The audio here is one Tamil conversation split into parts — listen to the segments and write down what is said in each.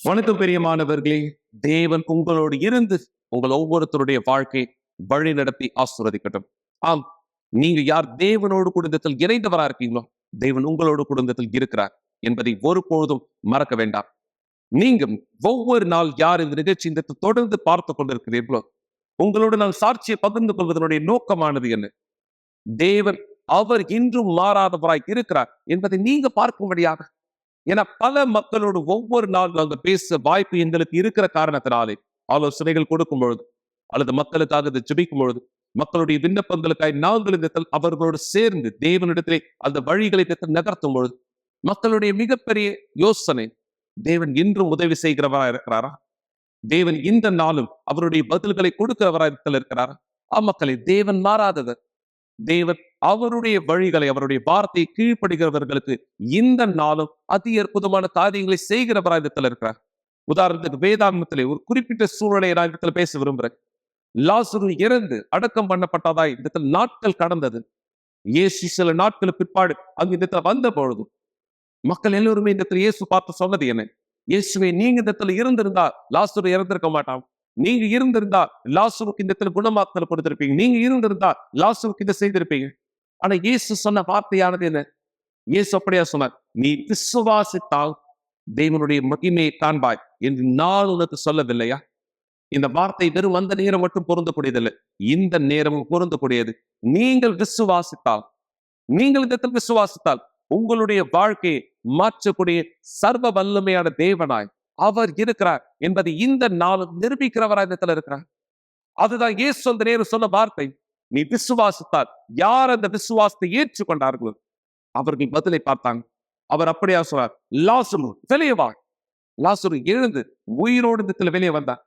வணக்கம் பிரியமானவர்களே. தேவன் உங்களோடு இருந்து உங்கள் ஒவ்வொருத்தருடைய வாழ்க்கை வழி நடத்தி ஆசீர்வதிக்கட்டும். ஆம், நீங்க யார் தேவனோடு குடும்பத்தில் இணைந்தவரா இருக்கீங்களோ, தேவன் உங்களோடு குடும்பத்தில் இருக்கிறார் என்பதை ஒருபொழுதும் மறக்க வேண்டாம். நீங்க ஒவ்வொரு நாள் யார் இந்த நிகழ்ச்சி இந்த தொடர்ந்து பார்த்து கொண்டிருக்கிறீர்களோ, உங்களோடு நான் சாட்சியை பகிர்ந்து கொள்வதனுடைய நோக்கமானது என்ன? தேவன் அவர் இன்றும் மாறாதவராய் இருக்கிறார் என்பதை நீங்க பார்க்கும்படியாக. ஏன்னா பல மக்களோடு ஒவ்வொரு நாள் நாங்க பேச வாய்ப்பு எங்களுக்கு இருக்கிற காரணத்தினாலே ஆலோசனைகள் கொடுக்கும் பொழுது அல்லது மக்களுக்காக இதை ஜெபிக்கும் பொழுது மக்களுடைய விண்ணப்பங்களுக்காய் நாங்கள் இந்த அவர்களோடு சேர்ந்து தேவனிடத்திலே அந்த வழிகளை நகர்த்தும் பொழுது மக்களுடைய மிகப்பெரிய யோசனை, தேவன் இன்றும் உதவி செய்கிறவரா இருக்கிறாரா? தேவன் இந்த நாளும் அவருடைய பதில்களை கொடுக்கிறவரா இருக்கிறாரா? மக்களை தேவன் மாறாதவர். தேவன் அவருடைய வழிகளை அவருடைய வார்த்தையை கீழ்ப்படுகிறவர்களுக்கு இந்த நாளும் அதி அற்புதமான காரியங்களை செய்கிறவரா இடத்துல இருக்கிறார். உதாரணத்துக்கு வேதாகமத்திலே ஒரு குறிப்பிட்ட சூழ்நிலையை நான் இடத்துல பேச விரும்புறேன். லாசரு இறந்து அடக்கம் பண்ணப்பட்டதாய் இந்த நாட்கள் கடந்தது. இயேசு சில நாட்களுக்கு பிற்பாடு அங்கு இந்த வந்த பொழுது மக்கள் எல்லோருமே இந்த இயேசு பார்த்து சொன்னது என்ன? இயேசுவே, நீங்க இந்த இருந்திருந்தா லாசரு இறந்திருக்க மாட்டான். நீங்க இருந்திருந்தா லாசருக்கு இந்த குணமாக்கல் கொடுத்திருப்பீங்க. நீங்க இருந்திருந்தா லாசருக்கு இதை செய்திருப்பீங்க. ஆனா இயேசு சொன்ன வார்த்தையானது என்ன? இயேசு அப்படியா சொன்னார், நீ விசுவாசித்தால் தேவனுடைய மகிமையை காண்பாய் என்று நான் உனக்கு சொல்லவில்லையா? இந்த வார்த்தை வெறும் அந்த நேரம் மட்டும் பொருந்தக்கூடியதில்லை, இந்த நேரமும் பொருந்தக்கூடியது. நீங்கள் விசுவாசித்தால், நீங்கள் இந்த விசுவாசித்தால் உங்களுடைய வாழ்க்கையை மாற்றக்கூடிய சர்வ வல்லமையான தேவனாய் அவர் இருக்கிறார் என்பதை இந்த நாளும் நிரூபிக்கிறவராய் இருக்கிறார். அதுதான் இயேசு அந்த நேரம் சொன்ன வார்த்தை. நீ விசுவாசித்தால், யார் அந்த விசுவாசத்தை ஏற்றுக்கொண்டார்களோ அவர்கள் பதிலை பார்த்தாங்க. அவர் அப்படியா சொன்னார், லாசரு வெளியே வா. லாசரு எழுந்து உயிரோடு வெளியே வந்தார்.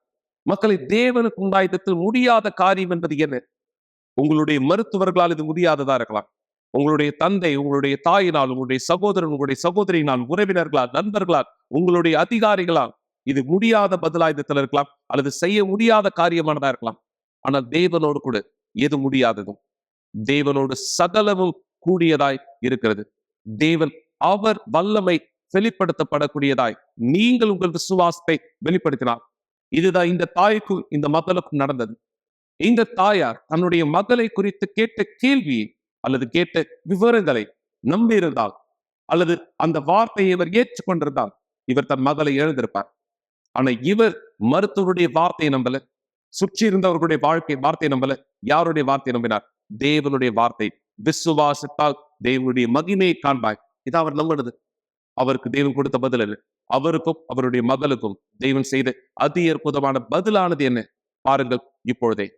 மக்களை, தேவனுக்கு உண்டாயத்தில் முடியாத காரியம் என்பது என்ன? உங்களுடைய மருத்துவர்களால் இது முடியாததா இருக்கலாம். உங்களுடைய தந்தை, உங்களுடைய தாயினால், உங்களுடைய சகோதரன், உங்களுடைய சகோதரியினால், உறவினர்களால், நண்பர்களால், உங்களுடைய அதிகாரிகளால் இது முடியாத பதிலாயுதத்தில் இருக்கலாம், அல்லது செய்ய முடியாத காரியமானதா இருக்கலாம். ஆனால் தேவனோடு கூட எது முடியாததும், தேவனோடு சகலமும் கூடியதாய் இருக்கிறது. தேவன் அவர் வல்லமை வெளிப்படுத்தப்படக்கூடியதாய் நீங்கள் உங்கள் விசுவாசத்தை வெளிப்படுத்தினார். இதுதான் இந்த தாய்க்கும் இந்த மகளுக்கும் நடந்தது. இந்த தாயார் தன்னுடைய மகளை குறித்து கேட்ட கேள்வியை அல்லது கேட்ட விவரங்களை நம்பியிருந்தால், அல்லது அந்த வார்த்தையை இவர் ஏற்றுக்கொண்டிருந்தால், இவர் தன் மகளை எழுந்திருப்பார். ஆனா இவர் மருத்துவருடைய வார்த்தையை நம்பல, சுற்றி இருந்தவர்களுடைய வார்த்தையை நம்பல. யாருடைய வார்த்தையை நம்பினார்? தேவனுடைய வார்த்தை. விசுவாசித்தால் தேவனுடைய மகிமையை காண்பாய். இதை அவர் நம்பினது. அவருக்கு தேவன் கொடுத்த பதில் என்ன? அவருக்கும் அவருடைய மகளுக்கும் தேவன் செய்த அதி அற்புதமான பதிலானது என்ன? பாருங்கள் இப்பொழுதே.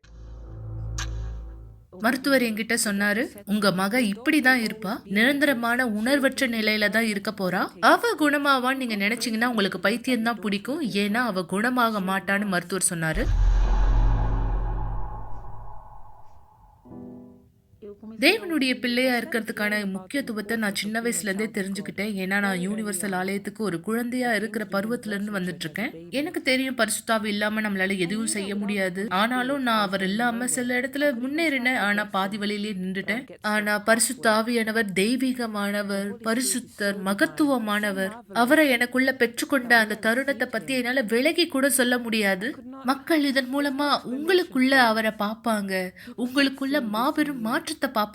மருத்துவர் என்கிட்ட சொன்னாரு, உங்க மக இப்படிதான் இருப்பா, நிரந்தரமான உணர்வற்ற நிலையில தான் இருக்க போறா. அவ குணமாவான்னு நீங்க நினைச்சீங்கன்னா உங்களுக்கு பைத்தியம் தான் பிடிக்கும். ஏன்னா அவ குணமாக மாட்டான்னு மருத்துவர் சொன்னாரு. தேவனுடைய பிள்ளையா இருக்கிறதுக்கான முக்கியத்துவத்தை நான் சின்ன வயசுல இருந்தே தெரிஞ்சுக்கிட்டேன். ஏன்னா நான் யூனிவர்சல் ஆலயத்துக்கு ஒரு குழந்தையா இருக்கிற பருவத்துல இருந்து வந்துட்டு இருக்கேன். எனக்கு தெரியும் பரிசுத்தாவி இல்லாம நம்மளால எதுவும் செய்ய முடியாது. ஆனாலும் நான் அவர் இல்லாம சில இடத்துல முன்னேறினேன். ஆனா பாதி வழியிலேயே நின்றுட்டேன். ஆனா பரிசுத்தாவியானவர் தெய்வீகமானவர், பரிசுத்தர், மகத்துவமானவர். அவரை எனக்குள்ள பெற்றுக்கொண்ட அந்த தருணத்தை பத்தி என்னால விலகி கூட சொல்ல முடியாது. மக்கள் இதன் மூலமா உங்களுக்குள்ள அவரை பார்ப்பாங்க, உங்களுக்குள்ள மாபெரும் மாற்றத்தை பார்ப்பாங்க.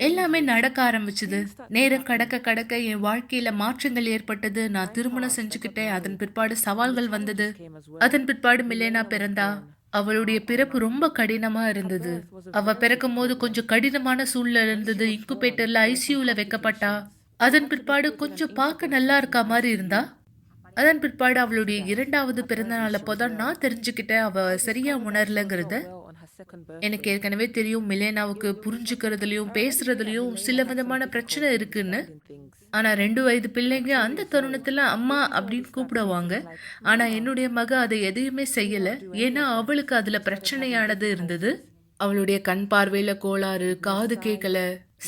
எல்லாமே நடக்க ஆரம்பிச்சது. நேரம் கடக்க கடக்க என் வாழ்க்கையில மாற்றங்கள் ஏற்பட்டது. நான் திருமணம் செஞ்சுக்கிட்டேன். அதன் பிற்பாடு சவால்கள் வந்தது. அதன் பிற்பாடு மிலேனா பிறந்தா. அவளுடைய பிறப்பு ரொம்ப கடினமா இருந்தது. அவ பிறக்கும் போது கொஞ்சம் கடினமான சூழ்நிலை இருந்தது. இன்குபேட்டர்ல ஐசியூல வைக்கப்பட்டா. அதன் பிற்பாடு கொஞ்சம் பார்க்க நல்லா இருக்கா மாதிரி இருந்தா. அதன் பிற்பாடு அவளுடைய 2வது பிறந்த நாள் அப்போதான் நான் தெரிஞ்சுக்கிட்டேன் அவ சரியா உணரலங்கிறத. எனக்கு ஏற்கனவே தெரியும் மிலேனாவுக்கு புரிஞ்சுக்கிறதுலயும் பேசுறதுலயும் சில விதமான பிரச்சனை இருக்குன்னு. ஆனா 2 வயது பிள்ளைங்க அந்த தருணத்துல அம்மா அப்படின்னு கூப்பிடுவாங்க. ஆனா என்னுடைய மக அதை எதையுமே செய்யல. ஏன்னா அவளுக்கு அதுல பிரச்சனையானது இருந்தது. அவளுடைய கண் பார்வையில கோளாறு, காது கேட்கல,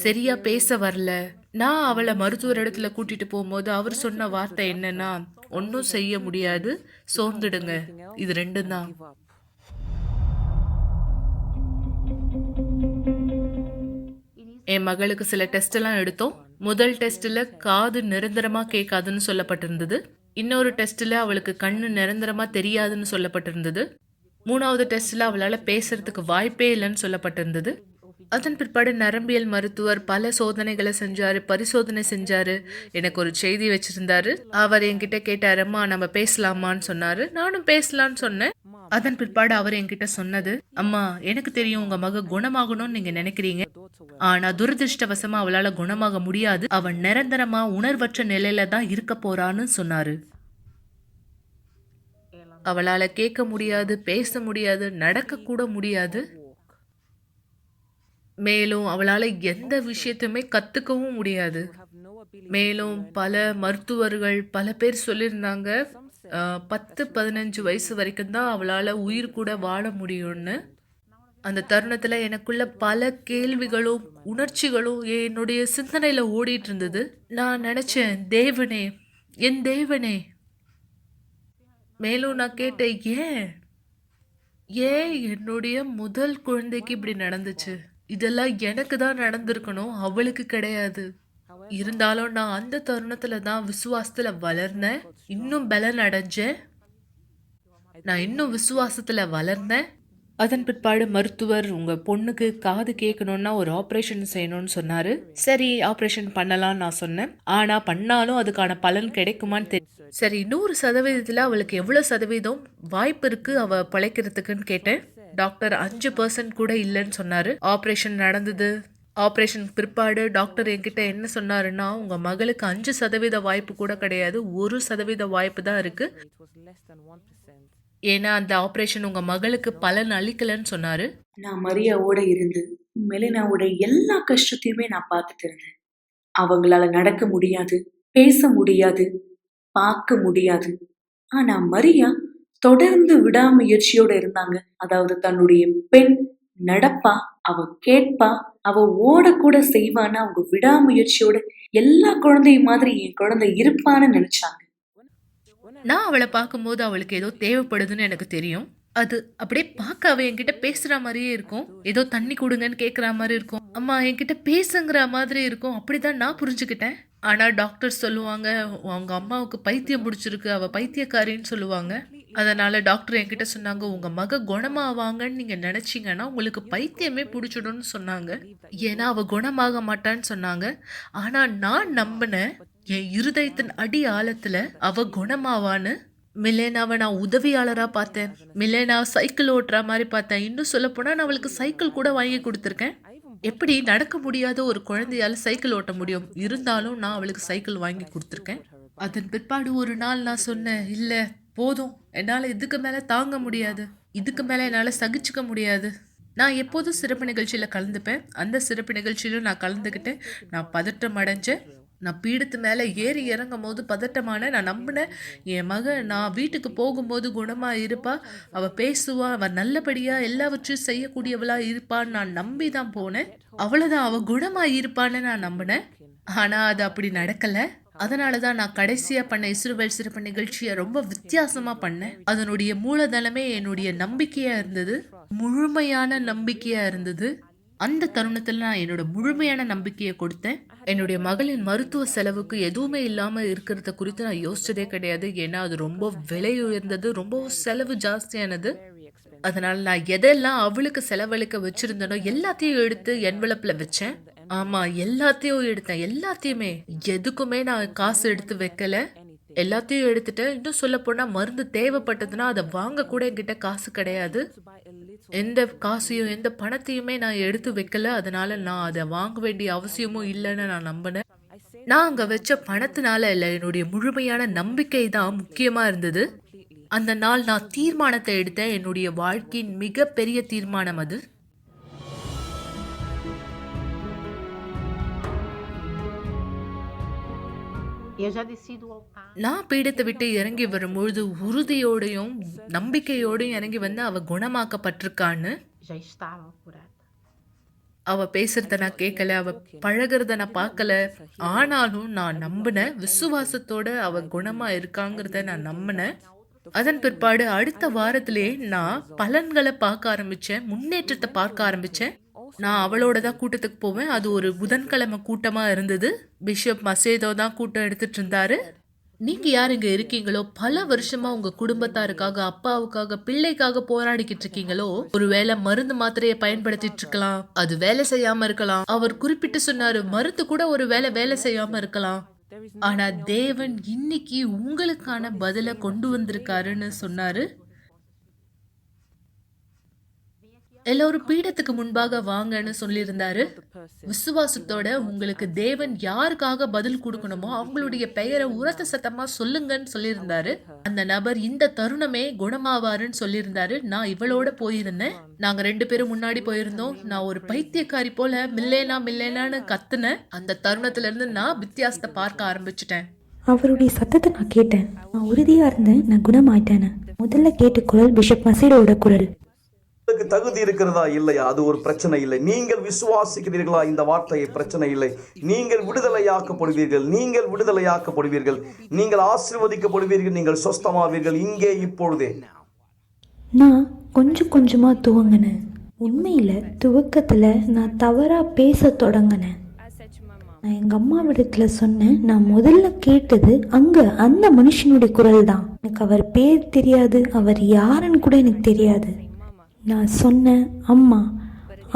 சரியா பேச வரல. நான் அவளை மருத்துவர் இடத்துல கூட்டிட்டு போகும்போது அவர் சொன்ன வார்த்தை என்னன்னா, ஒன்னும் செய்ய முடியாது, சோர்ந்துடுங்க, இது 2 தான். என் மகளுக்கு சில டெஸ்ட் எல்லாம் எடுத்தோம். முதல் டெஸ்ட்ல காது நிரந்தரமா கேட்காதுன்னு சொல்லப்பட்டிருந்தது. இன்னொரு டெஸ்ட்ல அவளுக்கு கண்ணு நிரந்தரமா தெரியாதுன்னு சொல்லப்பட்டிருந்தது. 3வது டெஸ்ட்ல அவளால பேசுறதுக்கு வாய்ப்பே இல்லைன்னு சொல்லப்பட்டிருந்தது. அதன் பிற்பாடு நரம்பியல் மருத்துவர் பல சோதனைகளை செஞ்சாரு, பரிசோதனை செஞ்சாரு. எனக்கு ஒரு செய்தி வச்சிருந்தாரு. அவர் என்கிட்ட கேட்டாரு, அம்மா நம்ம பேசலாமான்னு சொன்னாரு. நானும் பேசலான்னு சொன்னேன். அதன் பிற்பாடு அவர் என்கிட்ட சொன்னது, அம்மா எனக்கு தெரியும் உங்க மக குணமாகணும்னு நீங்க நினைக்கிறீங்க. ஆனா துரதிருஷ்டவசமா அவளால குணமாக முடியாது. அவன் நிரந்தரமா உணர்வற்ற நிலையில தான் இருக்க போறான்னு சொன்னாரு. அவளால கேட்க முடியாது, பேச முடியாது, நடக்க கூட முடியாது. மேலும் அவளால எந்த விஷயத்தையுமே கத்துக்கவும் முடியாது. மேலும் பல மருத்துவர்கள் பல பேர் சொல்லியிருந்தாங்க, 10-15 வயசு வரைக்கும் தான் அவளால உயிர் கூட வாழ முடியும்னு. அந்த தருணத்துல எனக்குள்ள பல கேள்விகளும் உணர்ச்சிகளும் என்னுடைய சிந்தனையில ஓடிட்டு இருந்தது. நான் நினைச்சேன், தேவனே, என் தேவனே. மேலும் நான் கேட்டேன், ஏன் ஏன் என்னுடைய முதல் குழந்தைக்கு இப்படி நடந்துச்சு? இதெல்லாம் எனக்கு தான் நடந்திருக்கணும், அவளுக்கு கிடையாது. இருந்தாலும் நான் அந்த தருணத்துல தான் விசுவாசத்துல வளர்ந்தேன், இன்னும் பலன் அடைஞ்சேன். நான் இன்னும் விசுவாசத்துல வளர்ந்தேன். அதன் பிற்பாடு மருத்துவர், உங்க பொண்ணுக்கு காது கேட்கணும்னா ஒரு ஆபரேஷன் செய்யணும்னு சொன்னாரு. சரி, ஆபரேஷன் பண்ணலாம்னு நான் சொன்னேன். ஆனா பண்ணாலும் அதுக்கான பலன் கிடைக்குமான்னு தெரியும். சரி, 100% அவளுக்கு எவ்வளவு சதவீதம் வாய்ப்பு இருக்கு அவ பிழைக்கிறதுக்குன்னு கேட்டேன். டாக்டர் 5% கூட இல்லைன்னு சொன்னாரு. ஆபரேஷன் நடந்தது. ஆபரேஷன் பிற்பாடு டாக்டர் என்கிட்ட என்ன சொன்னாருன்னா, உங்க மகளுக்கு 5% வாய்ப்பு கூட கிடையாது, 1% வாய்ப்பு தான் இருக்கு. ஏன்னா அந்த ஆபரேஷன் உங்க மகளுக்கு பலன் அளிக்கலன்னு சொன்னாரு. நான் மரியாவோட இருந்து மெலினாவோட எல்லா கஷ்டத்தையுமே நான் பார்த்துட்டு இருந்தேன். அவங்களால நடக்க முடியாது, பேச முடியாது, பார்க்க முடியாது. ஆனா மரியா தொடர்ந்து விடாமுயற்சியோட இருந்தாங்க. அதாவது தன்னுடைய பெண் நடப்பா, அவ கேட்பா, அவ ஓடக்கூட செய்வான்னு அவங்க விடாமுயற்சியோட எல்லா குழந்தையும் மாதிரி என் குழந்தை இருப்பான்னு நினைச்சாங்க. நான் அவளை பார்க்கும்போது அவளுக்கு ஏதோ தேவைப்படுதுன்னு எனக்கு தெரியும். அது அப்படியே பார்க்க அவ என்கிட்ட பேசுற மாதிரியே இருக்கும். ஏதோ தண்ணி கொடுங்கன்னு கேட்குற மாதிரி இருக்கும். அம்மா என்கிட்ட பேசுங்கிற மாதிரி இருக்கும். அப்படிதான் நான் புரிஞ்சுக்கிட்டேன். ஆனா டாக்டர் சொல்லுவாங்க, உங்க அம்மாவுக்கு பைத்தியம் பிடிச்சிருக்கு, அவ பைத்தியக்காரின்னு சொல்லுவாங்க. அதனால டாக்டர் என்கிட்ட சொன்னாங்க, உங்க மக குணமாவாங்கன்னு நீங்க நினைச்சீங்கன்னா உங்களுக்கு பைத்தியமே பிடிச்சிடும்னு சொன்னாங்க. ஏன்னா அவ குணமாக மாட்டான்னு சொன்னாங்க. ஆனா நான் நம்பினேன், என் இருதயத்தின் அடி ஆழத்துல அவ குணமாவான்னு. மிலேனாவை நான் உதவியாளரா பார்த்தேன். மிலேனா சைக்கிள் ஓட்டுற மாதிரி பார்த்தேன். இன்னும் சொல்ல போனா நான் அவளுக்கு சைக்கிள் கூட வாங்கி கொடுத்துருக்கேன். எப்படி நடக்க முடியாத ஒரு குழந்தையால சைக்கிள் ஓட்ட முடியும்? இருந்தாலும் நான் அவளுக்கு சைக்கிள் வாங்கி கொடுத்துருக்கேன். அதன் பிற்பாடு ஒரு நாள் நான் சொன்னேன், இல்ல போதும், என்னால இதுக்கு மேல தாங்க முடியாது, இதுக்கு மேல என்னால சகிச்சுக்க முடியாது. நான் எப்போதும் சிறப்பு நிகழ்ச்சியில கலந்துப்பேன். அந்த சிறப்பு நிகழ்ச்சியிலும் நான் கலந்துக்கிட்டேன். நான் பதட்டம் அடைஞ்சேன். நான் பீடத்து மேலே ஏறி இறங்கும் போது பதட்டமான நான் நம்பினேன், என் மகன் நான் வீட்டுக்கு போகும்போது குணமா இருப்பா, அவ பேசுவா, அவ நல்லபடியா எல்லாவற்றையும் செய்யக்கூடியவளா இருப்பான்னு நான் நம்பி தான் போனேன். அவ்வளவுதான், அவ குணமா இருப்பான்னு நான் நம்பினேன். ஆனா அது அப்படி நடக்கல. அதனாலதான் நான் கடைசியா பண்ண இஸ்ரவேல் சிறப்பு நிகழ்ச்சியை ரொம்ப வித்தியாசமா பண்ணேன். அதனுடைய மூலதனமே என்னுடைய நம்பிக்கையா இருந்தது, முழுமையான நம்பிக்கையா இருந்தது. அந்த தருணத்துல நான் என்னோட முழுமையான நம்பிக்கையை கொடுத்தேன். என்னுடைய மகளின் மருத்துவ செலவுக்கு எதுவுமே இல்லாம இருக்கிறத குறித்து நான் யோசிச்சதே கிடையாது. ஏன்னா அது ரொம்ப விலை உயர்ந்தது, ரொம்ப செலவு ஜாஸ்தியானது. அதனால நான் எதெல்லாம் அவளுக்கு செலவழிக்க வச்சிருந்தனோ எல்லாத்தையும் எடுத்து என்வலப்ல வச்சேன். ஆமா, எல்லாத்தையும் எடுத்தேன், எல்லாத்தையுமே. எதுக்குமே நான் காசு எடுத்து வைக்கல, எல்லாத்தையும் எடுத்துட்டு. இன்னும் சொல்ல போனா மருந்து தேவைப்பட்டதுன்னா அதை வாங்க கூட என்கிட்ட காசு கிடையாது. எந்த காசையும் எந்த பணத்தையுமே நான் எடுத்து வைக்கல. அதனால நான் அதை வாங்க வேண்டிய அவசியமும் இல்லைன்னு நான் நம்பினேன். நான் அங்க வச்ச பணத்தினால இல்ல, என்னுடைய முழுமையான நம்பிக்கை தான் முக்கியமா இருந்தது. அந்த நாள் நான் தீர்மானத்தை எடுத்தேன். என்னுடைய வாழ்க்கையின் மிகப்பெரிய தீர்மானம் அது. Eu já desci do altar. நான் பீடத்தை விட்டு இறங்கி வரும்பொழுது உறுதியோடையும் நம்பிக்கையோடையும் இறங்கி வந்து அவ குணமாக்கப்பட்டிருக்கான்னு. Já estava curada. அவ பேசுறத நான் கேட்கல, அவ பழகுறத நான் பார்க்கல. ஆனாலும் நான் நம்பினேன், விசுவாசத்தோட அவ குணமா இருக்காங்கிறத நான் நம்பினேன். அதன் பிற்பாடு அடுத்த வாரத்திலே நான் பலன்களை பார்க்க ஆரம்பிச்சேன், முன்னேற்றத்தை பார்க்க ஆரம்பிச்சேன். நான் அவளோட தான் கூட்டத்துக்கு போவேன். அது ஒரு புதன்கிழமை கூட்டமா இருந்தது. பிஷப் மசேதோ தான் கூட்டம் எடுத்துட்டு இருந்தாரு. நீங்க யார் இங்க இருக்கீங்களோ, பல வருஷமா உங்க குடும்பத்தாருக்காக, அப்பாவுக்காக, பிள்ளைக்காக போராடிக்கிட்டு இருக்கீங்களோ, ஒருவேளை மருந்து மாத்திரையை பயன்படுத்திட்டு இருக்கலாம், அது வேலை செய்யாம இருக்கலாம். அவர் குறிப்பிட்டு சொன்னாரு, மருந்து கூட ஒரு வேலை செய்யாம இருக்கலாம். ஆனா தேவன் இன்னைக்கு உங்களுக்கான பதில கொண்டு வந்திருக்காருன்னு சொன்னாரு. எல்லாரும் பீடத்துக்கு முன்பாக வாங்கன்னு சொல்லியிருந்தாரு. விசுவாசத்தோட உங்களுக்கு தேவன் யாருக்காக பதில் கொடுக்கணுமோ அவங்களுடைய பெயரை உரத்த சத்தமா சொல்லுங்கன்னு சொல்லியிருந்தாரு. அந்த நபர் இந்த தருணமே குணமாவாருன்னு சொல்லியிருந்தாரு. நான் இவளோட போயிருந்தேன். நாங்க 2 பேரும் முன்னாடி போயிருந்தோம். நான் ஒரு பைத்தியக்காரி போல மில்லேனான்னு கத்துனேன். அந்த தருணத்துல இருந்து நான் வித்தியாசத்தை பார்க்க ஆரம்பிச்சுட்டேன். அவருடைய சத்தத்தை நான் கேட்டேன். நான் உறுதியா இருந்தேன், நான் குணமாயிட்டேன்னு. முதல்ல கேட்ட குரல் பிஷப் மசீடோட குரல். உங்களுக்கு தகுதி இருக்கிறதா இல்லையா, அது ஒரு பிரச்சனை இல்லை. நீங்கள் விசுவாசிக்கிறீர்களா, இந்த வார்த்தையை பிரச்சனை இல்லை. நீங்கள் விடுதலையாக்கப்படுவீர்கள், நீங்கள் விடுதலையாக்கப்படுவீர்கள், நீங்கள் ஆசீர்வதிக்கப்படுவீர்கள், நீங்கள் சொஸ்தமாவீர்கள் இங்கே இப்பொழுதே. நான் கொஞ்சம் கொஞ்சமா துவங்கினேன். உண்மையில துவக்கத்துல நான் தவறா பேச தொடங்கினேன். நான் எங்க அம்மாவிடத்துல சொன்னேன், நான் முதல்ல கேட்டது அங்க அந்த மனுஷனுடைய குரல் தான். எனக்கு அவர் பேர் தெரியாது, அவர் யாருன்னு கூட எனக்கு தெரியாது. நான் சொன்னேன் அம்மா,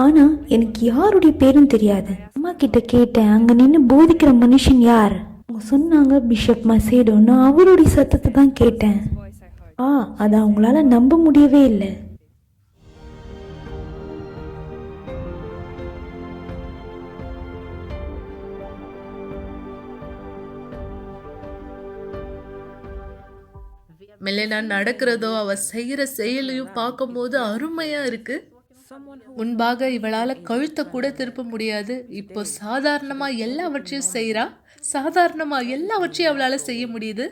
ஆனா எனக்கு யாருடைய பேரும் தெரியாது. அம்மா கிட்ட கேட்டேன், அங்க நின்று போதிக்கிற மனுஷன் யார்? அவங்க சொன்னாங்க பிஷப் மசேடோ. நான் அவருடைய சத்தத்தை தான் கேட்டேன். அதை அவங்களால நம்ப முடியவே இல்லை. மெல்லினா நடக்கிறதோ அவ செய்யற செயலையும் பார்க்கும்போது அருமையா இருக்கு. முன்பாக இவளால கழுத்தை கூட திருப்ப முடியாது. இப்போ சாதாரணமா எல்லாவற்றையும் செய்யறா. சாதாரணமா எல்லாவற்றையும் அவளால செய்ய முடியுது.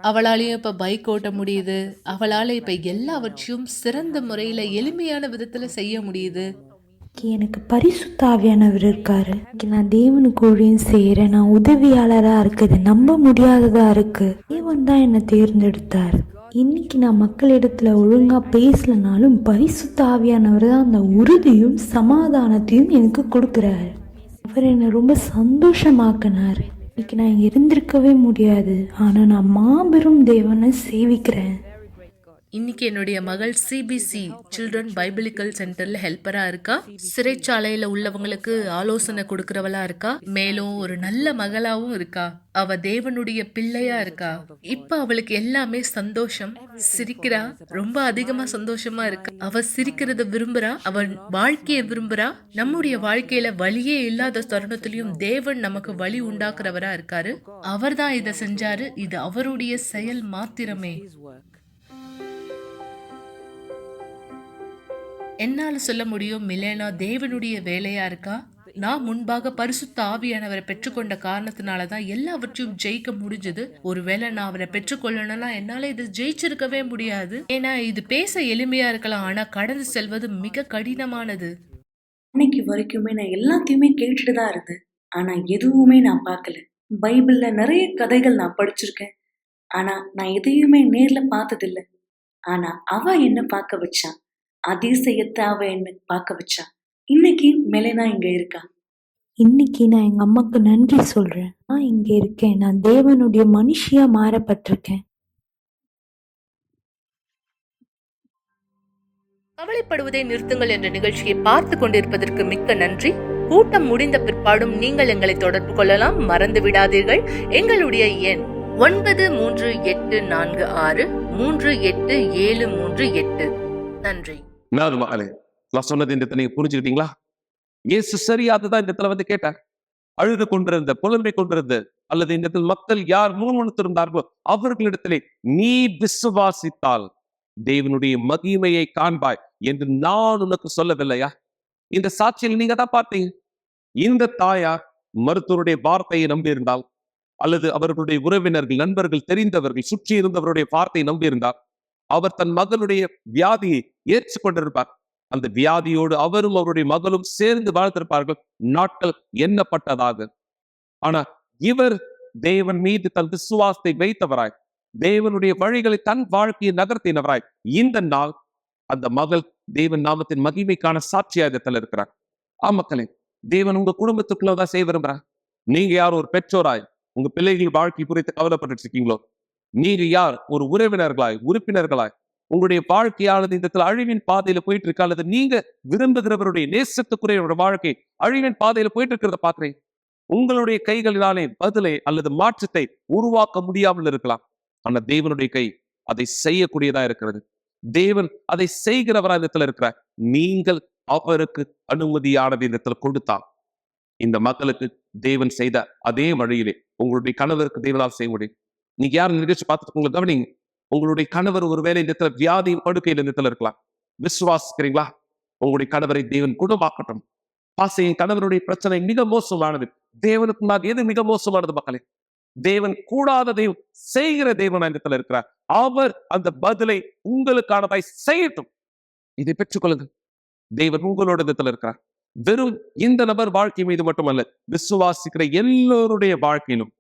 அவளாலையும் இப்ப பைக் ஓட்ட முடியுது. அவளால இப்ப எல்லாவற்றையும் சிறந்த முறையில எளிமையான விதத்துல செய்ய முடியுது. எனக்கு பரிசுத்த ஆவியானவர் இருக்காரு. நான் தேவனுக்கு ஊழியம் செய்யறேன். நான் உதவியாளரா இருக்குது, நம்ப முடியாததா இருக்கு. தேவன் தான் என்னை தேர்ந்தெடுத்தார். இன்னைக்கு நான் மக்களிடத்துல ஒழுங்கா பேசலனாலும் பரிசுத்த ஆவியானவர் தான் அந்த உறுதியும் சமாதானத்தையும் எனக்கு கொடுக்குறாரு. அவர் என்னை ரொம்ப சந்தோஷமாக்கினார். இன்னைக்கு நான் இங்க இருந்திருக்கவே முடியாது, ஆனா நான் மாபெரும் தேவனை சேவிக்கிறேன். இன்னைக்கு என்னுடைய மகள் சிபிசி சில்ட்ரன் பைபிளிக்கல் சென்டர்ல ஹெல்ப்பரா இருக்கா. சிறைச்சாலையில உள்ளவங்களுக்கு ஆலோசனை கொடுக்கறவளா இருக்கா. மேலும் ஒரு நல்ல மகளாவும் இருக்கா. அவ தேவனுடைய பிள்ளையா இருக்கா. இப்ப அவளுக்கு எல்லாமே சந்தோஷம். சிரிக்கிறா, ரொம்ப அதிகமா சந்தோஷமா இருக்கு. அவ சிரிக்கிறத விரும்புறா, அவன் வாழ்க்கைய விரும்புறா. நம்முடைய வாழ்க்கையில வழியே இல்லாத தருணத்திலையும் தேவன் நமக்கு வழி உண்டாக்குறவரா இருக்காரு. அவர் தான் இதை செஞ்சாரு. இது அவருடைய செயல் மாத்திரமே. என்னால சொல்ல முடியும், மிலேனா தேவனுடைய வேலையா இருக்கா. நான் முன்பாக பரிசுத்த ஆவியானவரை பெற்றுக்கொண்ட காரணத்தினாலதான் எல்லாவற்றையும் ஜெயிக்க முடிஞ்சது. ஒருவேளை நான் அவரை பெற்றுக்கொள்ளணும்னா என்னால இது ஜெயிச்சிருக்கவே முடியாது. ஏன்னா இது பேச எளிமையா இருக்கலாம், ஆனா கடந்து செல்வது மிக கடினமானது. இன்னைக்கு வரைக்குமே நான் எல்லாத்தையுமே கேட்டுட்டு தான் இருந்தேன், ஆனா எதுவுமே நான் பார்க்கல. பைபிள்ல நிறைய கதைகள் நான் படிச்சிருக்கேன், ஆனா நான் எதையுமே நேர்ல பார்த்ததில்லை. ஆனா அவ என்ன பார்க்க வச்சா, அதிசயத்தை அவ என்ன பார்க்க வச்சா. இன்னைக்கு மெலினா இங்க இருக்கா. இன்னைக்கு நான் எங்க அம்மாக்கு நன்றி சொல்றேன். நான் இங்க இருக்கேன், நான் தேவனுடைய மனுஷியா மாறப்பட்டிருக்கேன். கவலைப்படுவதை நிறுத்துங்கள் என்ற நிகழ்ச்சியை பார்த்து கொண்டிருப்பதற்கு மிக்க நன்றி. கூட்டம் முடிந்த பிற்பாடும் நீங்கள் எங்களை தொடர்பு கொள்ளலாம். மறந்து விடாதீர்கள், எங்களுடைய எண் 9346387338. நன்றி. நான் சொன்னது இந்த நீங்க புரிஞ்சுக்கிட்டீங்களா? இயேசு சரியாதான் இந்த இடத்துல வந்து கேட்டார். அழுது கொண்டிருந்த, புலம்பை கொண்டிருந்த, அல்லது இந்த இடத்தில் மக்கள் யார் முணுமுணுத்திருந்தார்களோ அவர்களிடத்திலே நீ விசுவாசித்தால் தேவனுடைய மகிமையை காண்பாய் என்று நான் உனக்கு சொல்லவில்லையா? இந்த சாட்சியில் நீங்க தான் பார்த்தீங்க. இந்த தாயார் மருத்துவருடைய வார்த்தையை நம்பியிருந்தால், அல்லது அவர்களுடைய உறவினர்கள், நண்பர்கள், தெரிந்தவர்கள், சுற்றி இருந்தவருடைய வார்த்தையை நம்பியிருந்தார், அவர் தன் மகனுடைய வியாதியை ஏற்றுக்கொண்டிருப்பார். அந்த வியாதியோடு அவரும் அவருடைய மகளும் சேர்ந்து வாழ்ந்திருப்பார்கள், நாட்கள் எண்ணப்பட்டதாக. ஆனா இவர் தேவன் மீது தன் விசுவாசத்தை வைத்தவராய், தேவனுடைய வழிகளை தன் வாழ்க்கையை நகர்த்தினவராய், இந்த நாள் அந்த மகள் தேவன் நாமத்தின் மகிமைக்கான சாட்சியாகத்தில் இருக்கிறார். மக்களே, தேவன் உங்க குடும்பத்துக்குள்ளதான் செய்ய விரும்புறார். நீங்க யார் ஒரு பெற்றோராய் உங்க பிள்ளைகள் வாழ்க்கை குறித்து கவலைப்பட்டு இருக்கீங்களோ, நீங்க யார்? ஒரு உறவினர்களாய், உறுப்பினர்களாய் உங்களுடைய வாழ்க்கையானது இந்த இடத்துல அழிவின் பாதையில போயிட்டு இருக்கு, அல்லது நீங்க விரும்புகிறவருடைய நேசத்துக்குரிய ஒரு வாழ்க்கை அழிவின் பாதையில போயிட்டு இருக்கிறத பாக்குறீங்க. உங்களுடைய கைகளினாலே பதிலை அல்லது மாற்றத்தை உருவாக்க முடியாமல் இருக்கலாம். ஆனா தேவனுடைய கை அதை செய்யக்கூடியதா இருக்கிறது. தேவன் அதை செய்கிறவரா இந்த இடத்துல இருக்கிறார். நீங்கள் அவருக்கு அனுமதியானது இந்த இடத்துல கொடுத்தால் இந்த மக்களுக்கு தேவன் செய்த அதே வழியிலே உங்களுடைய கணவருக்கு தேவனால் செய்ய முடியும். நீங்க யாரும் நிகழ்ச்சி பார்த்துட்டு உங்களை கவனிங்க. உங்களுடைய கணவர் ஒருவேளை இந்த இடத்துல வியாதி படுக்கையில் இந்த இடத்துல இருக்கலாம். விசுவாசிக்கிறீங்களா? உங்களுடைய கணவரை தேவன் குணமாக்கட்டும். என் கணவருடைய பிரச்சனை மிக மோசமானது. தேவனுக்கு முன்னாடி எது மிக மோசமானது மக்களே? தேவன் கூடாத தெய்வம் செய்கிற தேவன் இந்த இடத்துல இருக்கிறார். அவர் அந்த பதிலை உங்களுக்கானதாய் செய்யட்டும். இதை பெற்றுக்கொள்ளுங்க. தேவன் உங்களோட இடத்துல இருக்கிறார். வெறும் இந்த நபர் வாழ்க்கை மீது மட்டுமல்ல, விசுவாசிக்கிற எல்லோருடைய வாழ்க்கையிலும்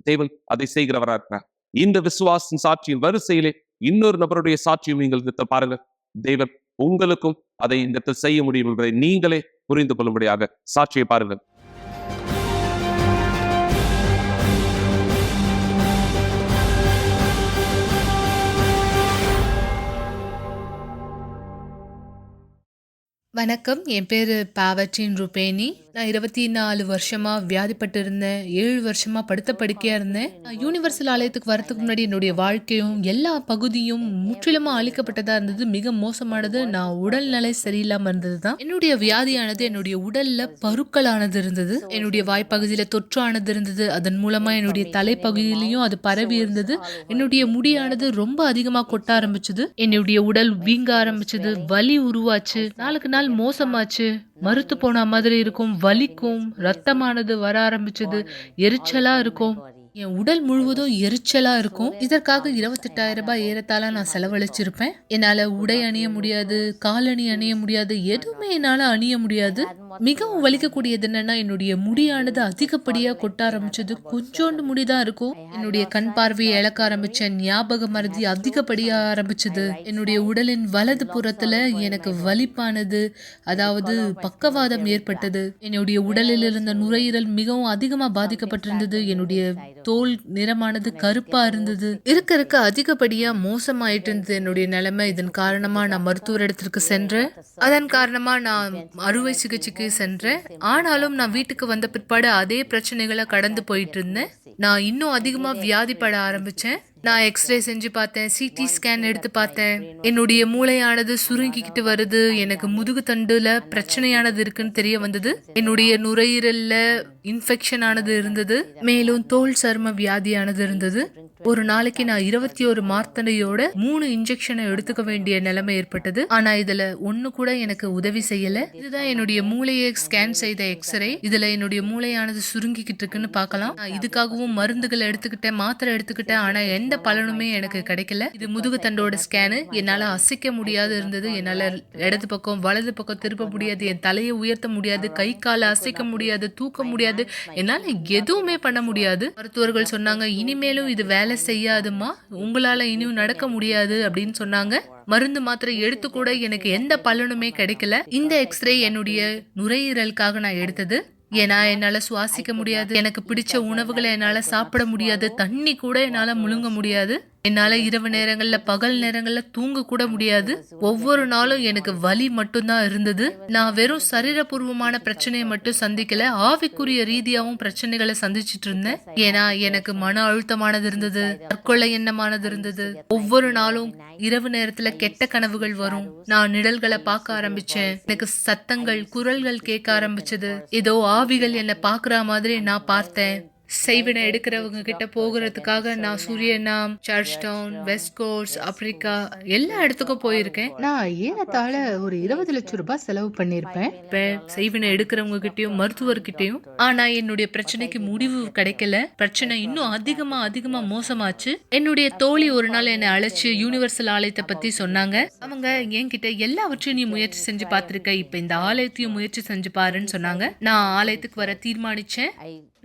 தேவன் அதை செய்கிறவரா இருக்கிறார். இந்த விசுவாசின் சாட்சியின் வரிசையிலே இன்னொரு நபருடைய சாட்சியும் நீங்கள் இந்த பாருங்க. தேவன் உங்களுக்கும் அதை இந்த இடத்தில் செய்ய முடியும் என்பதை நீங்களே புரிந்து கொள்ளும்படியாக சாட்சியை பாருங்கள். வணக்கம், என் பேர் பாவற்றின் ரூபேனி. நான் 24 வருஷமா வியாதிப்பட்டு இருந்தேன். 7 வருஷமா படுத்த படுக்கையா இருந்தேன். நான் யூனிவர்சல் ஆலயத்துக்கு வரதுக்கு முன்னாடி என்னுடைய வாழ்க்கையும் எல்லா பகுதியும் முற்றிலுமா அழிக்கப்பட்டதா இருந்தது. மிக மோசமானது. நான் உடல்நிலை சரியில்லாம இருந்தது தான். என்னுடைய வியாதியானது என்னுடைய உடல்ல பருக்களானது இருந்தது. என்னுடைய வாய்ப்பகுதியில தொற்றானது இருந்தது. அதன் மூலமா என்னுடைய தலைப்பகுதியிலையும் அது பரவி இருந்தது. என்னுடைய முடியானது ரொம்ப அதிகமா கொட்ட ஆரம்பிச்சது. என்னுடைய உடல் வீங்க ஆரம்பிச்சது. வலி உருவாச்சு. நாளுக்கு நாள் மோசமாச்சு. மறுத்து போன மாதிரி இருக்கும். வலிக்கும். ரத்தமானது வர ஆரம்பிச்சது. எரிச்சலா இருக்கும். என் உடல் முழுவதும் எரிச்சலா இருக்கும். இதற்காக 28,000 ரூபாய் ஏறத்தாழ நான் செலவழிச்சிருப்பேன். என்னால உடை அணிய முடியாது, காலணி அணிய முடியாது, எதுவுமே என்னால அணிய முடியாது. மிகவும் வலிக்கக்கூடியது என்னன்னா, என்னுடைய முடியானது அதிகப்படியா கொட்ட ஆரம்பிச்சது. கொஞ்சோண்டு முடிதான் இருக்கும். என்னுடைய கண் பார்வையை இழக்க ஆரம்பிச்சேன். ஞாபக மறதி அதிகப்படியா ஆரம்பிச்சது. என்னுடைய உடலின் வலது புறத்துல எனக்கு வலிப்பானது, அதாவது பக்கவாதம் ஏற்பட்டது. என்னுடைய உடலில் இருந்த நுரையீரல் மிகவும் அதிகமா பாதிக்கப்பட்டிருந்தது. என்னுடைய தோல் நிறமானது கருப்பா இருந்தது. இருக்க இருக்க அதிகப்படியா மோசமாயிட்டு இருந்தது என்னுடைய நிலைமை. இதன் காரணமா நான் மருத்துவர் இடத்திற்கு சென்றேன். அதன் காரணமா நான் அறுவை சிகிச்சைக்கு சென்றேன். ஆனாலும் நான் வீட்டுக்கு வந்த பிற்பாடு அதே பிரச்சனைகளை கடந்து போயிட்டு இருந்தேன். நான் இன்னும் அதிகமா வியாதிப்பட ஆரம்பிச்சேன். நான் எக்ஸ்ரே செஞ்சு பார்த்தேன், சிடி ஸ்கேன் எடுத்து பார்த்தேன். என்னுடைய மூளையானது சுருங்கிக்கிட்டு வருது. எனக்கு முதுகு தண்டுல பிரச்சனையானது இருக்குன்னு தெரிய வந்தது. என்னுடைய நுரையீரல்ல இன்ஃபெக்ஷன் ஆனது இருந்தது. மேலும் தோல் சர்ம வியாதியானது இருந்தது. ஒரு நாளைக்கு நான் 21 மாத்திரையோட 3 இன்ஜெக்ஷனை எடுத்துக்க வேண்டிய நிலைமை ஏற்பட்டது. ஆனா இதுல ஒண்ணு கூட எனக்கு உதவி செய்யல. இதுதான் என்னுடைய மூளையை ஸ்கேன் செய்த எக்ஸ்ரே. இதுல என்னுடைய மூளையானது சுருங்கிக்கிட்டு இருக்குன்னு பார்க்கலாம். நான் இதுக்காகவும் மருந்துகள் எடுத்துக்கிட்டேன், மாத்திரை எடுத்துக்கிட்டேன். ஆனா எந்த பலனுமே எனக்கு கிடைக்கல. இது முதுகு தண்டோட ஸ்கேனு. என்னால அசைக்க முடியாது இருந்தது. என்னால இடது பக்கம் வலது பக்கம் திருப்ப முடியாது. என் தலையை உயர்த்த முடியாது. கை காலை அசைக்க முடியாது, தூக்க முடியாது. என்னால எதுவுமே பண்ண முடியாது. மருத்துவர்கள் சொன்னாங்க, இனிமேலும் இது வேலை செய்யாதுமா, உங்களால இனியும் நடக்க முடியாது அப்படின்னு சொன்னாங்க. மருந்து மாத்திரை எடுத்து கூட எனக்கு எந்த பலனுமே கிடைக்கல. இந்த எக்ஸ்ரே என்னுடைய நுரையீரலுக்காக நான் எடுத்தது. ஏன்னா என்னால சுவாசிக்க முடியாது. எனக்கு பிடிச்ச உணவுகளை என்னால சாப்பிட முடியாது. தண்ணி கூட என்னால முழுங்க முடியாது. என்னால இரவு நேரங்கள்ல பகல் நேரங்கள்ல தூங்க கூட முடியாது. ஒவ்வொரு நாளும் எனக்கு வலி மட்டும்தான் இருந்தது. நான் வெறும் சரீரபூர்வமான பிரச்சனையை மட்டும் சந்திக்கல, ஆவிக்குரிய ரீதியாவும் பிரச்சனைகளை சந்திச்சிட்டு இருந்தேன். ஏன்னா எனக்கு மன அழுத்தமானது இருந்தது, தற்கொலை எண்ணமானது இருந்தது. ஒவ்வொரு நாளும் இரவு நேரத்துல கெட்ட கனவுகள் வரும். நான் நிழல்களை பார்க்க ஆரம்பிச்சேன். எனக்கு சத்தங்கள், குரல்கள் கேட்க ஆரம்பிச்சது. ஏதோ ஆவிகள் என்னை பாக்குற மாதிரி நான் பார்த்தேன். செய்வினை எடுக்கிறவங்க கிட்ட போகிறதுக்காக நான் சூரியனாம், சர்ச் டவுன், வெஸ்ட் கோர்ஸ், ஆப்பிரிக்கா எல்லா இடத்துக்கும் போயிருக்கேன். நான் ஏறத்தாழ ஒரு 20 லட்சம் ரூபாய் செலவு பண்ணிருப்பேன். செய்வினை எடுக்கிறவங்க கிட்டயும் மருத்துவர்கிட்டயும். ஆனா என்னுடைய பிரச்சனைக்கு முடிவு கிடைக்கல. பிரச்சனை இன்னும் அதிகமா மோசமாச்சு. என்னுடைய தோழி ஒரு நாள் என்னை அழைச்சு யூனிவர்சல் ஆலயத்தை பத்தி சொன்னாங்க. அவங்க என்கிட்ட எல்லாவற்றையும் நீ முயற்சி செஞ்சு பார்த்திருக்க, இப்ப இந்த ஆலயத்தையும் முயற்சி செஞ்சு பாருன்னு சொன்னாங்க. நான் ஆலயத்துக்கு வர தீர்மானிச்சேன்.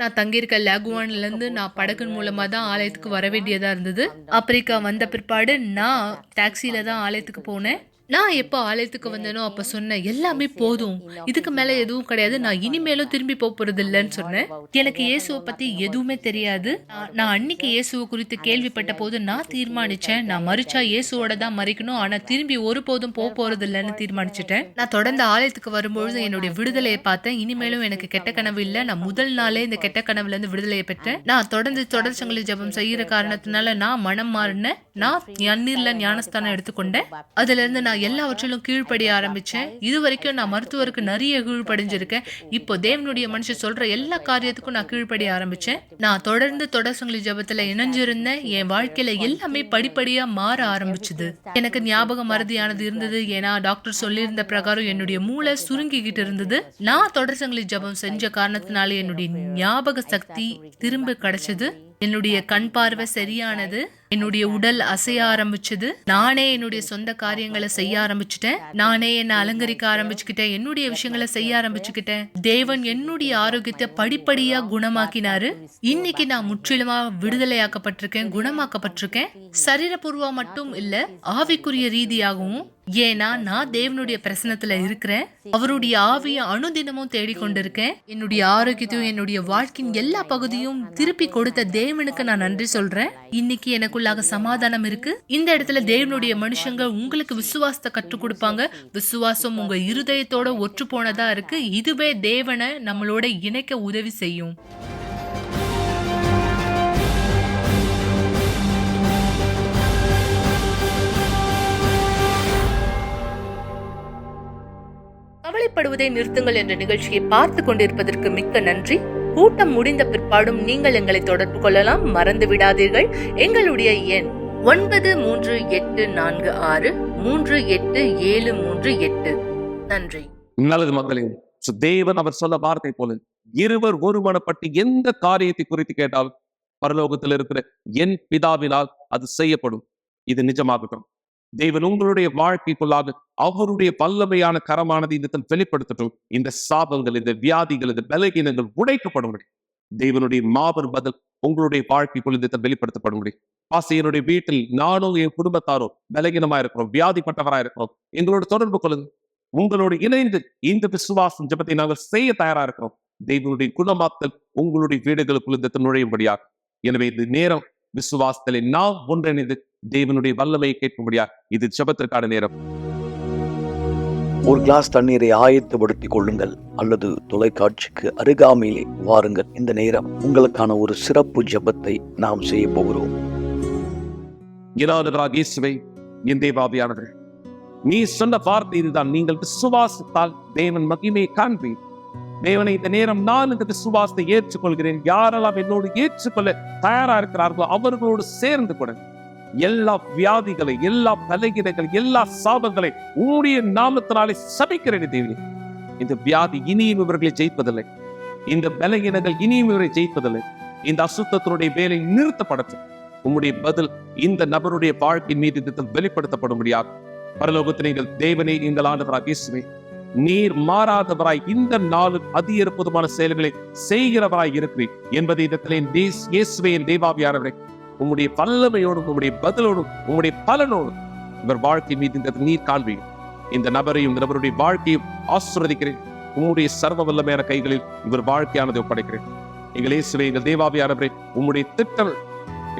நான் தங்கியிருக்க லாகுவான்ல இருந்து நான் படகு மூலமா தான் ஆலயத்துக்கு வர வேண்டியதா இருந்தது. ஆப்பிரிக்கா வந்த பிற்பாடு நான் டாக்ஸில தான் ஆலயத்துக்கு போனேன். நான் எப்போ ஆலயத்துக்கு வந்தேனோ அப்ப சொன்னேன், எல்லாமே போதும், இதுக்கு மேல எதுவும் கிடையாது, நான் இனிமேலும் திரும்பி போறது இல்லைன்னு சொன்னேன். எனக்கு இயேசுவை பத்தி எதுவுமே தெரியாது. நான் அன்னைக்கு இயேசுவை குறித்து கேள்விப்பட்ட போது நான் தீர்மானிச்சேன், நான் மரிச்சா இயேசுவோட தான் மறிக்கணும், ஆனா திரும்பி ஒருபோதும் போறது இல்லைன்னு தீர்மானிச்சிட்டேன். நான் தொடர்ந்து ஆலயத்துக்கு வரும்பொழுது என்னுடைய விடுதலையை பார்த்தேன். இனிமேலும் எனக்கு கெட்ட கனவு இல்லை. நான் முதல் நாளே இந்த கெட்ட கனவுல இருந்து விடுதலையை பெற்றேன். நான் தொடர்ந்து தொடர் சங்கிலி ஜெபம் செய்யற காரணத்தினால நான் மனம் மாறினேன். நான் தண்ணீர்ல ஞானஸ்தானம் எடுத்துக்கொண்டேன். அதுல இருந்து நான் எல்லாவற்றிலும் கீழ்ப்படிய ஆரம்பிச்சேன். இது வரைக்கும் நான் மருத்துவருக்கு நிறைய கீழ்ப்படிஞ்சிருக்கேன். இப்போ தேவனுடைய மனுஷன் சொல்ற எல்லா காரியத்துக்கும் நான் கீழ்ப்படிய ஆரம்பிச்சேன். நான் தொடர்ந்து தொடர் சங்கிலி ஜெபத்துல இணைஞ்சிருந்தேன். என் வாழ்க்கையில எல்லாமே படிப்படியா மாற ஆரம்பிச்சது. எனக்கு ஞாபகம் மறதியானது இருந்தது. ஏன்னா டாக்டர் சொல்லியிருந்த பிரகாரம் என்னுடைய மூளை சுருங்கிக்கிட்டு இருந்தது. நான் தொடர் சங்கிலி ஜெபம் செஞ்ச காரணத்தினால என்னுடைய ஞாபக சக்தி திரும்ப கிடைச்சது. என்னுடைய கண் பார்வை சரியானது. என்னுடைய உடல் அசைய ஆரம்பிச்சது. நானே என்னுடைய சொந்த காரியங்களை செய்ய ஆரம்பிச்சுட்டேன். நானே என்ன அலங்கரிக்க ஆரம்பிச்சுக்கிட்டேன். என்னுடைய விஷயங்களை செய்ய ஆரம்பிச்சுக்கிட்டேன். தேவன் என்னுடைய ஆரோக்கியத்தை படிப்படியா குணமாக்கினாரு. இன்னைக்கு நான் முற்றிலுமா விடுதலையாக்கப்பட்டிருக்கேன், குணமாக்கப்பட்டிருக்கேன். சரீரபூர்வா மட்டும் இல்ல, ஆவிக்குரிய ரீதியாகவும். ஏன்னா நான் தேவனுடைய பிரசனத்துல இருக்கிறேன். அவருடைய ஆவியை அனுதினமும் தேடிக்கொண்டிருக்கேன். என்னுடைய ஆரோக்கியத்தையும் என்னுடைய வாழ்க்கையின் எல்லா பகுதியும் திருப்பி கொடுத்த தேவனுக்கு நான் நன்றி சொல்றேன். இன்னைக்கு எனக்குள்ளாக சமாதானம் இருக்கு. இந்த இடத்துல தேவனுடைய மனுஷங்க உங்களுக்கு விசுவாசத்தை கற்றுக் கொடுப்பாங்க. விசுவாசம் உங்க இருதயத்தோட ஒற்று போனதா இருக்கு. இதுவே தேவனை நம்மளோட இணைக்க உதவி செய்யும். கவலைப்படுவதை நிறுத்துங்கள் என்ற நிகழ்ச்சியை பார்த்து கொண்டிருப்பதற்கு மிக்க நன்றி. கூட்டம் முடிந்த பிற்பாடும் நீங்கள் எங்களை தொடர்பு கொள்ளலாம். மறந்து விடாதீர்கள். எங்களுடைய எண் 9346387338. நன்றி. நல்லது மக்களே. தேவன் அவர் சொல்ல வார்த்தை போல இருவர் ஒருமனப்பட்டு எந்த காரியத்தை குறித்து கேட்டால் பரலோகத்தில் இருக்கிற என் பிதாவினால் அது செய்யப்படும். இது நிஜமாகட்டும். தேவன் உங்களுடைய வாழ்க்கைக்குள்ளாக அவருடைய வல்லமையான கரமானது இந்த வெளிப்படுத்தட்டும். இந்த சாபங்கள், இந்த வியாதிகள், இந்த பலகீனங்கள் உடைக்கப்படும். தேவனுடைய மாபெரும் பதில் உங்களுடைய வாழ்க்கைக்குள் இந்த வெளிப்படுத்தப்படும். என்னுடைய வீட்டில் நானும் என் குடும்பத்தாரோ பலகீனமா இருக்கிறோம், வியாதிப்பட்டவரா இருக்கிறோம், எங்களோட தொடர்பு கொள்ளுங்க. உங்களோடு இணைந்து இந்த விசுவாசம் ஜெபத்தை நாங்கள் செய்ய தயாரா இருக்கிறோம். தேவனுடைய குணமாத்தல் உங்களுடைய வீடுகளுக்குள் இந்த நுழையும்படியாக. எனவே இந்த நேரம் விசுவாசத்திலே நாம் ஒன்றிணைந்து தேவனுடைய வல்லமையை கேட்கும்படியா இது ஜெபத்திற்கான நேரம். ஒரு கிளாஸ் தண்ணீரை ஆயத்தப்படுத்திக் கொள்ளுங்கள் அல்லது தொலைக்காட்சிக்கு அருகாமையிலே வாருங்கள். இந்த நேரம் உங்களுக்கான ஒரு சிறப்பு ஜெபத்தை நாம் செய்ய போகிறோம். இயேசுவே, என் தேவாவியானவர், நீ சொன்ன வார்த்தை இதுதான். நீங்கள் விசுவாசத்தால் தேவன் மகிமையை காண்பீர். தேவனை இந்த நேரம் நான் இந்த விசுவாசத்தை ஏற்றுக்கொள்கிறேன். யாரெல்லாம் என்னோடு ஏற்றுக்கொள்ள தயாரா இருக்கிறார்களோ அவர்களோடு சேர்ந்து கூட எல்லா வியாதிகளை, எல்லா பலகீனங்களை, எல்லா சாபங்களை உம்முடைய நாமத்தினாலே சபிக்கிறேன். தேவனே, இந்த வியாதி இனியும் இவர்களை ஜெயிப்பதில்லை. இந்த பலகீனங்கள் இனியும் இவரை ஜெயிப்பதில்லை. இந்த அசுத்தத்தினுடைய வேலை நிறுத்தப்படட்டும். உம்முடைய பதில் இந்த நபருடைய வாழ்க்கையின் மீது வெளிப்படுத்தப்படும்படியாக பரலோகத்தில் நீங்கள் தேவனே, எங்கள் ஆண்டவராக இயேசுவே, நீர் மாறாதவராய் இந்த நாளில் அதிகமான செயல்களை செய்கிறவராய் இருக்கிறீர் என்பதை இடத்திலே இயேசுவே, என் தேவாவியானவரே, உம்முடைய வல்லமையோடும் உம்முடைய பதிலோடும் உம்முடைய பலனோடும் இவர் வாழ்க்கை மீது இந்த நீர் காண்பீங்க. இந்த நபரையும் இந்த நபருடைய வாழ்க்கையும் ஆசீர்வதிக்கிறேன். உம்முடைய சர்வ வல்லமையான கைகளில் இவர் வாழ்க்கையானதை ஒப்படைக்கிறேன். எங்கள் இயேசுவே, எங்கள் தேவாவியானவரே, உம்முடைய திட்டம்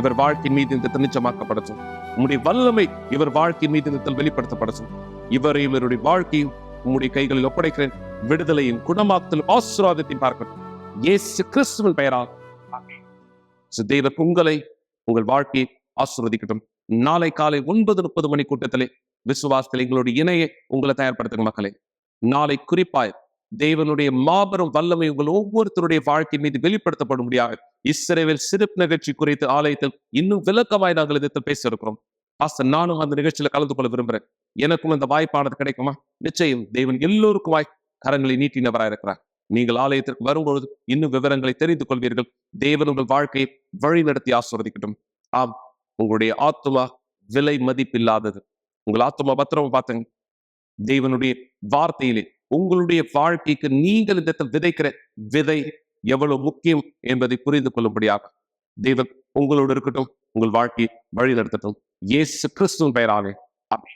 இவர் வாழ்க்கையின் மீது இந்த நிச்சயமாக்கப்படட்டும். உம்முடைய வல்லமை இவர் வாழ்க்கையின் மீது இந்த வெளிப்படுத்தப்படட்டும். இவரையும் இவருடைய வாழ்க்கையும் உம்முடைய கைகளில் ஒப்படைக்கிறேன். விடுதலையும் குணமாக்கலும் ஆசீர்வாதத்தையும் பார்க்கட்டும். இயேசு கிறிஸ்துவின் பெயரால் தேவன் உங்களை, உங்கள் வாழ்க்கையை ஆசீர்வதிக்கட்டும். நாளை காலை 9:30 மணி கூட்டத்திலே விசுவாசத்தில் எங்களுடைய இணையை உங்களை தயார்படுத்துங்க மக்களே. நாளை குறிப்பாய் தேவனுடைய மாபெரும் வல்லமை உங்கள் ஒவ்வொருத்தருடைய வாழ்க்கை மீது வெளிப்படுத்தப்படும் முடியாது. இஸ்ரவேல் சிறப்பு நிகழ்ச்சி குறித்து ஆலயத்தில் இன்னும் விளக்கமாய் நாங்கள் இதில் பேச இருக்கிறோம். நானும் அந்த நிகழ்ச்சியில கலந்து கொள்ள விரும்புகிறேன். எனக்கும் இந்த வாய்ப்பானது கிடைக்குமா? நிச்சயம் தேவன் எல்லோருக்குமாய் கரங்களை நீட்டினவராய் இருக்கிறார். நீங்கள் ஆலயத்திற்கு வரும்பொழுது இன்னும் விவரங்களை தெரிந்து கொள்வீர்கள். தேவன் உங்கள் வாழ்க்கையை வழி நடத்தி ஆசீர்வதிக்கட்டும். ஆம், உங்களுடைய ஆத்துமா விலை மதிப்பில்லாதது. உங்கள் ஆத்துமா பத்திரமா பார்த்துங்க. தேவனுடைய வார்த்தையிலே உங்களுடைய வாழ்க்கைக்கு நீங்கள் இந்த விதைக்கிற விதை எவ்வளவு முக்கியம் என்பதை புரிந்து கொள்ளும்படியாக தேவன் உங்களோடு இருக்கட்டும். உங்கள் வாழ்க்கையை வழி நடத்தட்டும். இயேசு கிறிஸ்துவின் பெயராலே ஆமென்.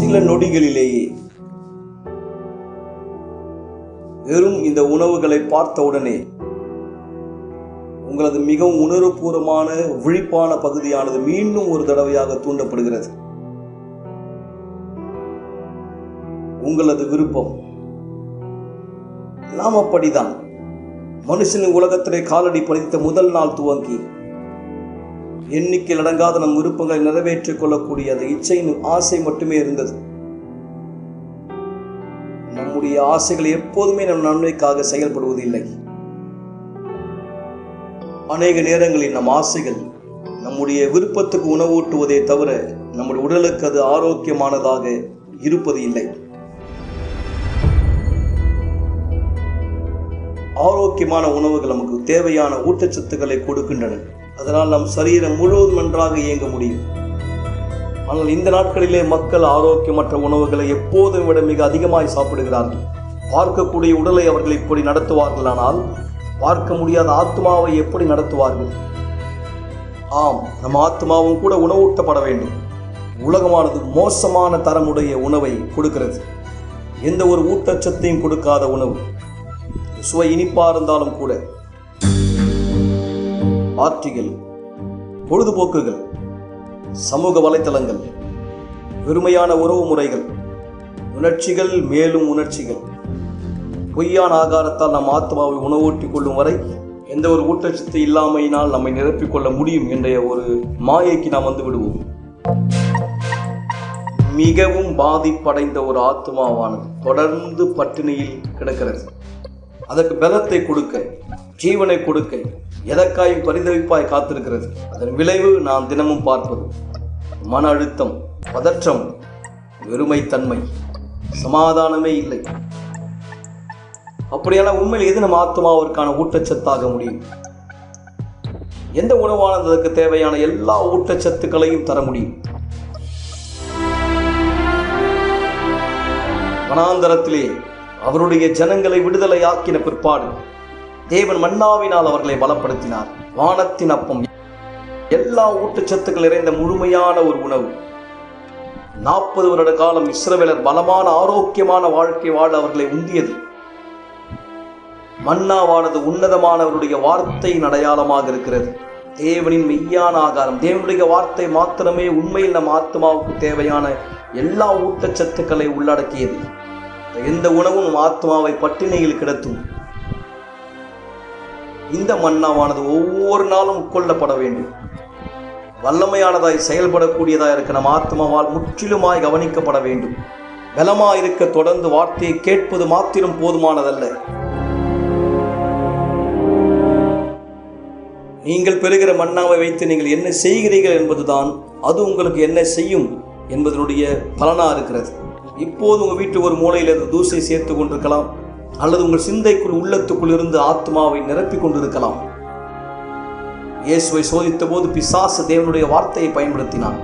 சில நொடிகளிலேயே வெறும் இந்த உணவுகளை பார்த்தவுடனே உங்களது மிகவும் உணர்வுபூர்வமான விழிப்பான பகுதியானது மீண்டும் ஒரு தடவையாக தூண்டப்படுகிறது. உங்களது விருப்பம் நாம் அப்படிதான். மனுஷனின் உலகத்திலே காலடி பதித்த முதல் நாள் துவங்கி எண்ணிக்கையில் அடங்காத நம் விருப்பங்களை நிறைவேற்றிக் கொள்ளக்கூடிய அந்த இச்சையின் ஆசை மட்டுமே இருந்தது. நம்முடைய ஆசைகள் எப்போதுமே நம் நன்மைக்காக செயல்படுவதில்லை. அநேக நேரங்களில் நம் ஆசைகள் நம்முடைய விருப்பத்துக்கு உணவூட்டுவதே தவிர நம்முடைய உடலுக்கு அது ஆரோக்கியமானதாக இருப்பது இல்லை. ஆரோக்கியமான உணவுகள் நமக்கு தேவையான ஊட்டச்சத்துக்களை கொடுக்கின்றன. அதனால் நம் சரீரம் முழுவதும் நன்றாக இயங்க முடியும். ஆனால் இந்த நாட்களிலே மக்கள் ஆரோக்கியமற்ற உணவுகளை எப்போதும் விட மிக அதிகமாய் சாப்பிடுகிறார்கள். பார்க்கக்கூடிய உடலை அவர்கள் இப்படி நடத்துவார்கள், ஆனால் பார்க்க முடியாத ஆத்மாவை எப்படி நடத்துவார்கள்? ஆம், நம் ஆத்மாவும் கூட உணவூட்டப்பட வேண்டும். உலகமானது மோசமான தரமுடைய உணவை கொடுக்கிறது. எந்த ஒரு ஊட்டச்சத்தையும் கொடுக்காத உணவு, சுவை இனிப்பா இருந்தாலும் கூட. பார்ட்டிகள், பொழுதுபோக்குகள், சமூக வலைத்தளங்கள், வெறுமையான உறவு முறைகள், உணர்ச்சிகள் மேலும் உணர்ச்சிகள், பொய்யான ஆகாரத்தால் நம் ஆத்மாவை உணவூட்டிக் கொள்ளும் வரை எந்த ஒரு ஊட்டச்சத்து இல்லாமையினால் நம்மை நிரப்பிக்கொள்ள முடியும் என்ற ஒரு மாயைக்கு நாம் வந்து விடுவோம். மிகவும் பாதிப்படைந்த ஒரு ஆத்மாவானது தொடர்ந்து பட்டினியில் கிடக்கிறது. அதற்கு பலத்தை கொடுக்க, ஜீவனை கொடுக்க எதற்காயும் பரிதவிப்பாய் காத்திருக்கிறது. அதன் விளைவு நாம் தினமும் பார்ப்பது மன அழுத்தம், பதற்றம், வெறுமைத்தன்மை, சமாதானமே இல்லை. அப்படியான உண்மையில் எது நம் ஆத்மாவிற்கான ஊட்டச்சத்தாக முடியும்? எந்த உணவானது அதற்கு தேவையான எல்லா ஊட்டச்சத்துக்களையும் தர முடியும்? வனாந்தரத்திலே அவருடைய ஜனங்களை விடுதலையாக்கின பிற்பாடு தேவன் மன்னாவினால் அவர்களை பலப்படுத்தினார். வானத்தின் அப்பம், எல்லா ஊட்டச்சத்துக்கள் நிறைந்த முழுமையான ஒரு உணவு. 40 வருட காலம் இஸ்ரவேலர் பலமான ஆரோக்கியமான வாழ்க்கை வாழ அவர்களை உந்தியது. மன்னாவானது உன்னதமானவருடைய வார்த்தையின் அடையாளமாக இருக்கிறது. தேவனின் மெய்யான ஆகாரம், தேவனுடைய வார்த்தை மாத்திரமே உண்மையில் நம் ஆத்மாவுக்கு தேவையான எல்லா ஊட்டச்சத்துக்களை உள்ளடக்கியது. எந்த உணவும் நம் ஆத்மாவை பட்டினியில் கிடத்தும். இந்த மன்னாவானது ஒவ்வொரு நாளும் உட்கொள்ளப்பட வேண்டும். வல்லமையானதாய் செயல்படக்கூடியதாய் இருக்க நம் ஆத்மாவால் முற்றிலுமாய் கவனிக்கப்பட வேண்டும். பலமாயிருக்க தொடர்ந்து வார்த்தையை கேட்பது மாத்திரம் போதுமானதல்ல. நீங்கள் பெறுகிற மன்னாவை வைத்து நீங்கள் என்ன செய்கிறீர்கள் என்பதுதான் அது உங்களுக்கு என்ன செய்யும் என்பதனுடைய பலனாக இருக்கிறது. இப்போது உங்கள் வீட்டு ஒரு மூலையில் இருந்து தூசை சேர்த்து கொண்டிருக்கலாம், அல்லது உங்கள் சிந்தைக்குள் உள்ளத்துக்குள் இருந்து ஆத்மாவை நிரப்பிக் கொண்டிருக்கலாம். இயேசுவை சோதித்த போது பிசாசு தேவனுடைய வார்த்தையை பயன்படுத்தினான்.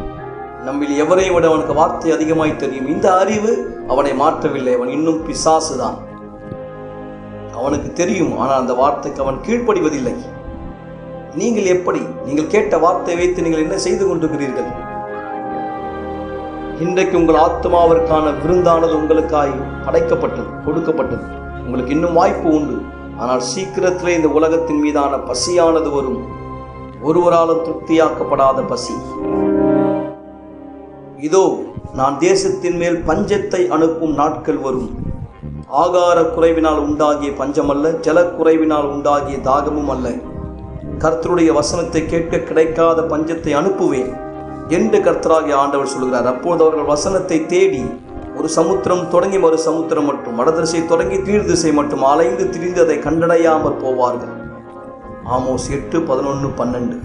நம்மில் எவரை விட அவனுக்கு வார்த்தை அதிகமாய் தெரியும். இந்த அறிவு அவனை மாற்றவில்லை. அவன் இன்னும் பிசாசு தான். அவனுக்கு தெரியும், ஆனால் அந்த வார்த்தைக்கு அவன் கீழ்ப்படிவதில்லை. நீங்கள் எப்படி? நீங்கள் கேட்ட வார்த்தை வைத்து நீங்கள் என்ன செய்து கொண்டிருக்கிறீர்கள்? இன்றைக்கு உங்கள் ஆத்மாவிற்கான விருந்தானது உங்களுக்காய் படைக்கப்பட்டது, கொடுக்கப்பட்டது. உங்களுக்கு இன்னும் வாய்ப்பு உண்டு. ஆனால் சீக்கிரத்திலே இந்த உலகத்தின் மீதான பசியானது வரும். ஒருவராலும் திருப்தியாக்கப்படாத பசி. இதோ நான் தேசத்தின் மேல் பஞ்சத்தை அனுப்பும் நாட்கள் வரும். ஆகார குறைவினால் உண்டாகிய பஞ்சமல்ல, ஜலக்குறைவினால் உண்டாகிய தாகமும் அல்ல. கர்த்தருடைய வசனத்தை கேட்க கிடைக்காத பஞ்சத்தை அனுப்புவேன் என்று கர்த்தராகிய ஆண்டவர் சொல்கிறார். அப்போது அவர்கள் வசனத்தை தேடி ஒரு சமுத்திரம் தொடங்கி மறு சமுத்திரம் மட்டும், வடதிசை தொடங்கி கீழ் திசை மட்டும் அலைந்து திரிந்து அதை கண்டடையாமற் போவார்கள். ஆமோஸ் 8:11-12.